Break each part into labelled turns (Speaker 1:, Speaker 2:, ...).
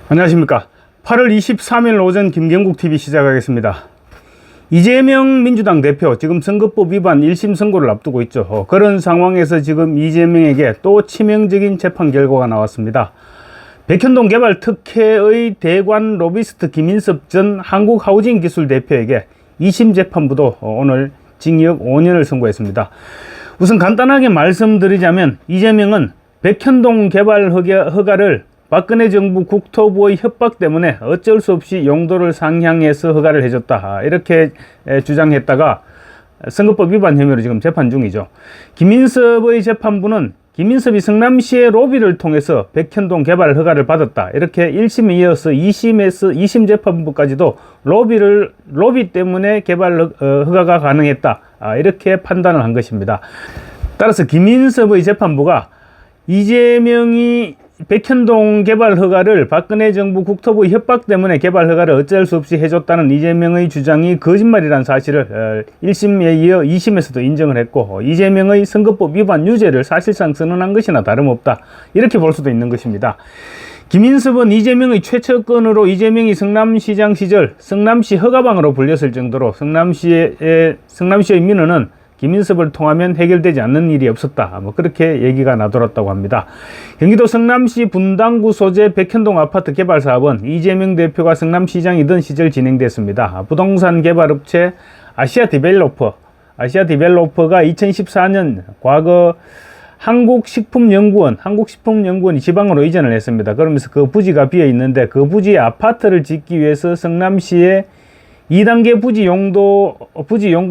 Speaker 1: 안녕하십니까. 8월 23일 오전 김경국TV 시작하겠습니다. 이재명 민주당 대표 지금 선거법 위반 1심 선고를 앞두고 있죠. 그런 상황에서 지금 이재명에게 또 치명적인 재판 결과가 나왔습니다. 백현동 개발 특혜의 대관 로비스트 김인섭 전 한국하우징기술 대표에게 2심 재판부도 오늘 징역 5년을 선고했습니다. 우선 간단하게 말씀드리자면 이재명은 백현동 개발 허가를 박근혜 정부 국토부의 협박 때문에 어쩔 수 없이 용도를 상향해서 허가를 해줬다, 이렇게 주장했다가 선거법 위반 혐의로 지금 재판 중이죠. 김인섭의 재판부는 김인섭이 성남시의 로비를 통해서 백현동 개발 허가를 받았다, 이렇게 1심에 이어서 2심 재판부까지도 로비 때문에 개발 허가가 가능했다, 이렇게 판단을 한 것입니다. 따라서 김인섭의 재판부가 이재명이 백현동 개발 허가를 박근혜 정부 국토부 협박 때문에 개발 허가를 어쩔 수 없이 해줬다는 이재명의 주장이 거짓말이라는 사실을 1심에 이어 2심에서도 인정을 했고, 이재명의 선거법 위반 유죄를 사실상 선언한 것이나 다름없다, 이렇게 볼 수도 있는 것입니다. 김인섭은 이재명의 최측근으로 이재명이 성남시장 시절 성남시 허가방으로 불렸을 정도로 성남시의 민원은 김인섭을 통하면 해결되지 않는 일이 없었다, 그렇게 얘기가 나돌았다고 합니다. 경기도 성남시 분당구 소재 백현동 아파트 개발 사업은 이재명 대표가 성남시장이던 시절 진행됐습니다. 부동산 개발업체 아시아 디벨로퍼가 2014년 과거 한국식품연구원이 지방으로 이전을 했습니다. 그러면서 그 부지가 비어 있는데 그 부지에 아파트를 짓기 위해서 성남시에 2단계 부지 용도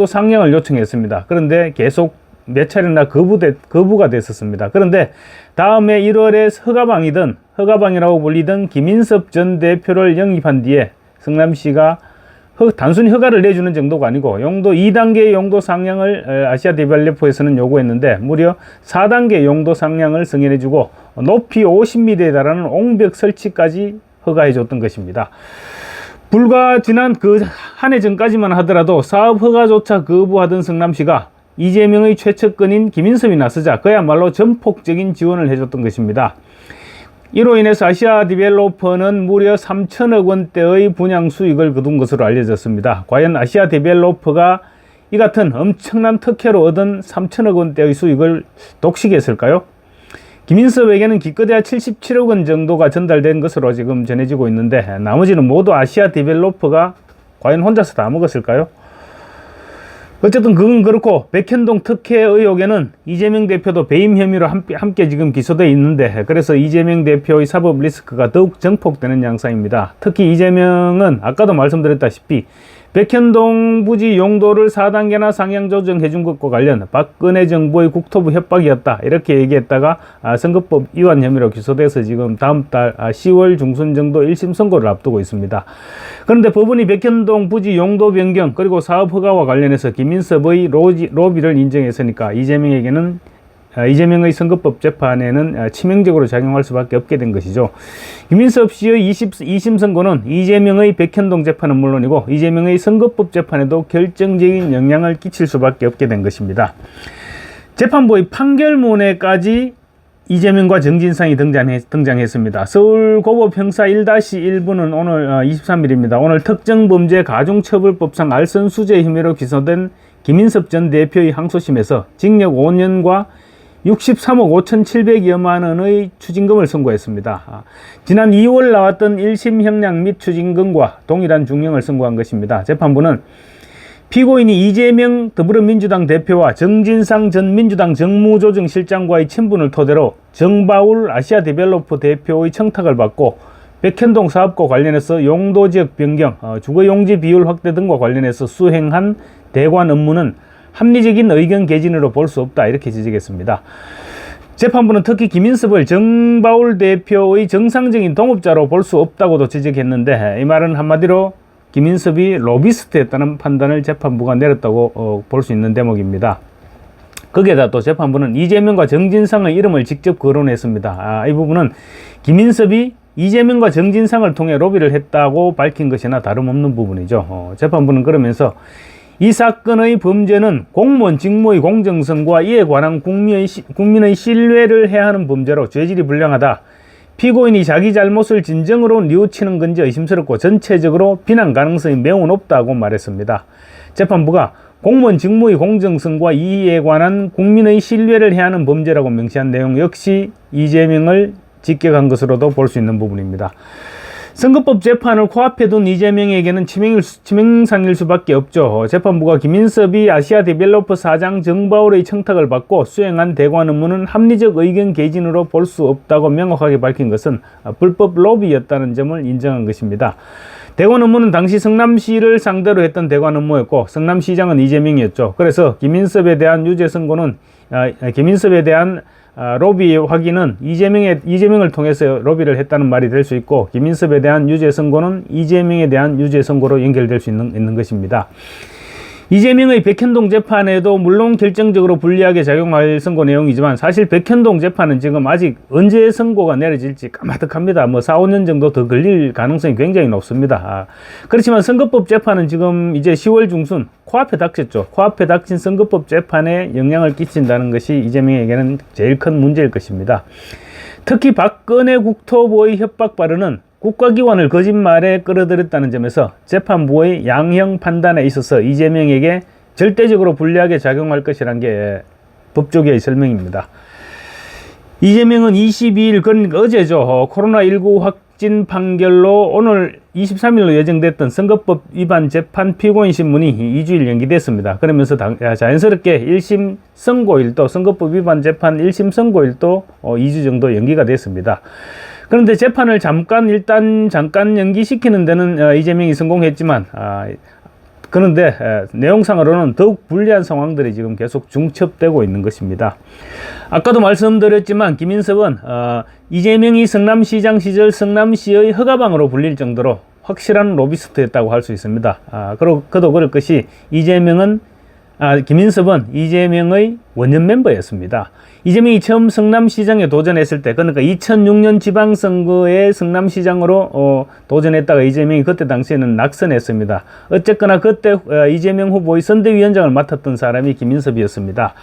Speaker 1: 상향을 요청했습니다. 그런데 계속 몇 차례나 거부가 됐었습니다. 그런데 다음에 1월에 허가방이라고 불리던 김인섭 전 대표를 영입한 뒤에 성남시가 단순히 허가를 내주는 정도가 아니고 2단계 용도 상향을 아시아 디벨로퍼에서는 요구했는데 무려 4단계 용도 상향을 승인해주고 높이 50m에 달하는 옹벽 설치까지 허가해줬던 것입니다. 불과 지난 한 해 전까지만 하더라도 사업 허가조차 거부하던 성남시가 이재명의 최측근인 김인섭이 나서자 그야말로 전폭적인 지원을 해줬던 것입니다. 이로 인해서 아시아 디벨로퍼는 무려 3천억 원대의 분양 수익을 거둔 것으로 알려졌습니다. 과연 아시아 디벨로퍼가 이 같은 엄청난 특혜로 얻은 3천억 원대의 수익을 독식했을까요? 김인섭에게는 기껏해야 77억 원 정도가 전달된 것으로 지금 전해지고 있는데 나머지는 모두 아시아 디벨로퍼가 과연 혼자서 다 먹었을까요? 어쨌든 그건 그렇고 백현동 특혜 의혹에는 이재명 대표도 배임 혐의로 함께 지금 기소되어 있는데, 그래서 이재명 대표의 사법 리스크가 더욱 증폭되는 양상입니다. 특히 이재명은 아까도 말씀드렸다시피 백현동 부지 용도를 4단계나 상향 조정해 준 것과 관련 박근혜 정부의 국토부 협박이었다, 이렇게 얘기했다가 선거법 위반 혐의로 기소돼서 지금 다음 달 10월 중순 정도 1심 선고를 앞두고 있습니다. 그런데 법원이 백현동 부지 용도 변경 그리고 사업 허가와 관련해서 김인섭의 로비를 인정했으니까 이재명의 선거법 재판에는 치명적으로 작용할 수밖에 없게 된 것이죠. 김인섭 씨의 2심 선고는 이재명의 백현동 재판은 물론이고 이재명의 선거법 재판에도 결정적인 영향을 끼칠 수밖에 없게 된 것입니다. 재판부의 판결문에까지 이재명과 정진상이 등장했습니다. 서울고법 형사 1-1부는 오늘 23일입니다. 오늘 특정범죄 가중처벌법상 알선수재 혐의로 기소된 김인섭 전 대표의 항소심에서 징역 5년과 63억 5,700여만 원의 추징금을 선고했습니다. 지난 2월 나왔던 1심 형량 및 추징금과 동일한 중형을 선고한 것입니다. 재판부는 피고인이 이재명 더불어민주당 대표와 정진상 전 민주당 정무조정실장과의 친분을 토대로 정바울 아시아 디벨로퍼 대표의 청탁을 받고 백현동 사업과 관련해서 용도지역 변경, 주거용지 비율 확대 등과 관련해서 수행한 대관 업무는 합리적인 의견 개진으로 볼 수 없다, 이렇게 지적했습니다. 재판부는 특히 김인섭을 정바울 대표의 정상적인 동업자로 볼 수 없다고도 지적했는데, 이 말은 한마디로 김인섭이 로비스트였다는 판단을 재판부가 내렸다고 볼 수 있는 대목입니다. 거기에다 또 재판부는 이재명과 정진상의 이름을 직접 거론했습니다. 이 부분은 김인섭이 이재명과 정진상을 통해 로비를 했다고 밝힌 것이나 다름없는 부분이죠. 재판부는 그러면서 이 사건의 범죄는 공무원 직무의 공정성과 이에 관한 국민의 신뢰를 해하는 범죄로 죄질이 불량하다, 피고인이 자기 잘못을 진정으로 뉘우치는 건지 의심스럽고 전체적으로 비난 가능성이 매우 높다고 말했습니다. 재판부가 공무원 직무의 공정성과 이의에 관한 국민의 신뢰를 해하는 범죄라고 명시한 내용 역시 이재명을 직격한 것으로도 볼 수 있는 부분입니다. 선거법 재판을 코앞에 둔 이재명에게는 치명상일 수밖에 없죠. 재판부가 김인섭이 아시아 디벨로퍼 사장 정바울의 청탁을 받고 수행한 대관 업무는 합리적 의견 개진으로 볼 수 없다고 명확하게 밝힌 것은 불법 로비였다는 점을 인정한 것입니다. 대관 업무는 당시 성남시를 상대로 했던 대관 업무였고 성남시장은 이재명이었죠. 그래서 김인섭에 대한 유죄 선고는 김인섭에 대한 로비 확인은 이재명을 통해서 로비를 했다는 말이 될 수 있고, 김인섭에 대한 유죄 선고는 이재명에 대한 유죄 선고로 연결될 수 있는 것입니다. 이재명의 백현동 재판에도 물론 결정적으로 불리하게 작용할 선고 내용이지만 사실 백현동 재판은 지금 아직 언제 선고가 내려질지 까마득합니다. 4, 5년 정도 더 걸릴 가능성이 굉장히 높습니다. 그렇지만 선거법 재판은 지금 이제 10월 중순 코앞에 닥쳤죠. 코앞에 닥친 선거법 재판에 영향을 끼친다는 것이 이재명에게는 제일 큰 문제일 것입니다. 특히 박근혜 국토부의 협박 발언은 국가기관을 거짓말에 끌어들였다는 점에서 재판부의 양형 판단에 있어서 이재명에게 절대적으로 불리하게 작용할 것이란 게 법조계의 설명입니다. 이재명은 22일, 그러니까 어제죠. 코로나19 확진 판결로 오늘 23일로 예정됐던 선거법 위반 재판 피고인 신문이 2주일 연기됐습니다. 그러면서 자연스럽게 1심 선고일도, 선거법 위반 재판 1심 선고일도 2주 정도 연기가 됐습니다. 그런데 재판을 잠깐 연기시키는 데는 이재명이 성공했지만, 그런데 내용상으로는 더욱 불리한 상황들이 지금 계속 중첩되고 있는 것입니다. 아까도 말씀드렸지만 김인섭은 이재명이 성남시장 시절 성남시의 허가방으로 불릴 정도로 확실한 로비스트였다고 할 수 있습니다. 그도 그럴 것이 김인섭은 이재명의 원년 멤버였습니다. 이재명이 처음 성남시장에 도전했을 때, 그러니까 2006년 지방선거에 성남시장으로 도전했다가 이재명이 그때 당시에는 낙선했습니다. 어쨌거나 그때 이재명 후보의 선대위원장을 맡았던 사람이 김인섭이었습니다.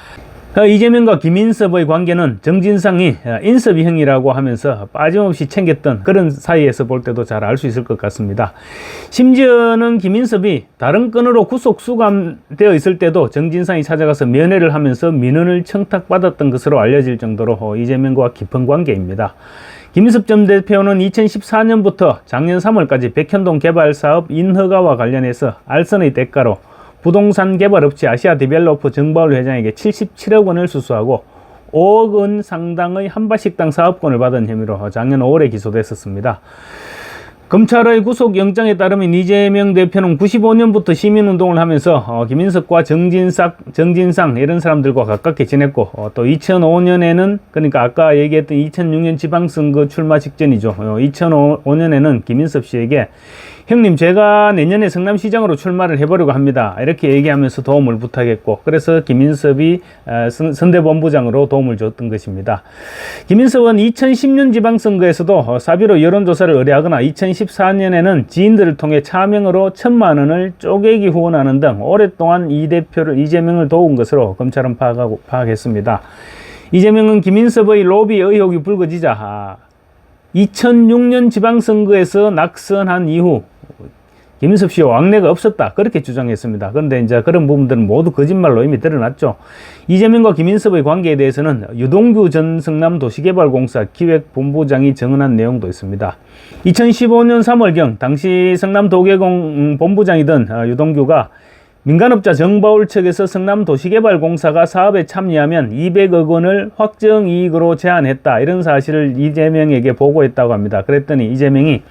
Speaker 1: 이재명과 김인섭의 관계는 정진상이 인섭이 형이라고 하면서 빠짐없이 챙겼던 그런 사이에서 볼 때도 잘 알 수 있을 것 같습니다. 심지어는 김인섭이 다른 건으로 구속 수감되어 있을 때도 정진상이 찾아가서 면회를 하면서 민원을 청탁받았던 것으로 알려질 정도로 이재명과 깊은 관계입니다. 김인섭 전 대표는 2014년부터 작년 3월까지 백현동 개발사업 인허가와 관련해서 알선의 대가로 부동산 개발업체 아시아 디벨로퍼 정바울 회장에게 77억 원을 수수하고 5억 원 상당의 한밭식당 사업권을 받은 혐의로 작년 5월에 기소됐었습니다. 검찰의 구속영장에 따르면 이재명 대표는 95년부터 시민운동을 하면서 김인섭과 정진상 이런 사람들과 가깝게 지냈고, 또 2005년에는, 그러니까 아까 얘기했던 2006년 지방선거 출마 직전이죠. 2005년에는 김인섭 씨에게 형님, 제가 내년에 성남시장으로 출마를 해보려고 합니다, 이렇게 얘기하면서 도움을 부탁했고, 그래서 김인섭이 선대본부장으로 도움을 줬던 것입니다. 김인섭은 2010년 지방선거에서도 사비로 여론조사를 의뢰하거나 2014년에는 지인들을 통해 차명으로 1,000만 원을 쪼개기 후원하는 등 오랫동안 이재명을 도운 것으로 검찰은 파악했습니다. 이재명은 김인섭의 로비 의혹이 불거지자 2006년 지방선거에서 낙선한 이후 김인섭 씨와 왕래가 없었다, 그렇게 주장했습니다. 그런데 이제 그런 부분들은 모두 거짓말로 이미 드러났죠. 이재명과 김인섭의 관계에 대해서는 유동규 전 성남도시개발공사 기획본부장이 증언한 내용도 있습니다. 2015년 3월경 당시 성남도계공 본부장이던 유동규가 민간업자 정바울 측에서 성남도시개발공사가 사업에 참여하면 200억 원을 확정이익으로 제안했다, 이런 사실을 이재명에게 보고했다고 합니다. 그랬더니 이재명이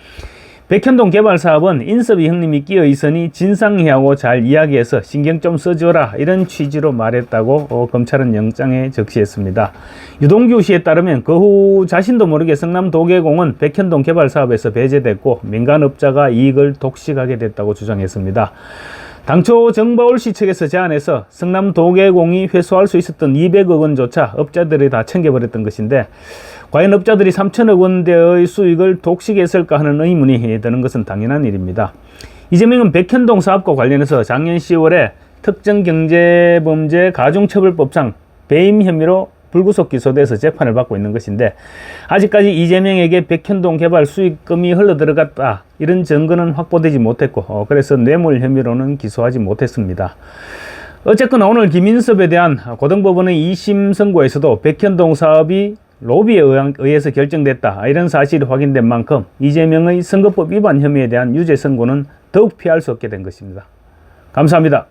Speaker 1: 백현동 개발 사업은 인섭이 형님이 끼어 있으니 진상이하고 잘 이야기해서 신경 좀 써줘라, 이런 취지로 말했다고 검찰은 영장에 적시했습니다. 유동규 씨에 따르면 그 후 자신도 모르게 성남도계공은 백현동 개발 사업에서 배제됐고 민간업자가 이익을 독식하게 됐다고 주장했습니다. 당초 정바울 씨 측에서 제안해서 성남도계공이 회수할 수 있었던 200억 원조차 업자들이 다 챙겨버렸던 것인데, 과연 업자들이 3천억 원대의 수익을 독식했을까 하는 의문이 드는 것은 당연한 일입니다. 이재명은 백현동 사업과 관련해서 작년 10월에 특정경제범죄 가중처벌법상 배임 혐의로 불구속 기소돼서 재판을 받고 있는 것인데, 아직까지 이재명에게 백현동 개발 수익금이 흘러들어갔다 이런 증거는 확보되지 못했고, 그래서 뇌물 혐의로는 기소하지 못했습니다. 어쨌거나 오늘 김인섭에 대한 고등법원의 2심 선고에서도 백현동 사업이 로비에 의해서 결정됐다 이런 사실이 확인된 만큼 이재명의 선거법 위반 혐의에 대한 유죄 선고는 더욱 피할 수 없게 된 것입니다. 감사합니다.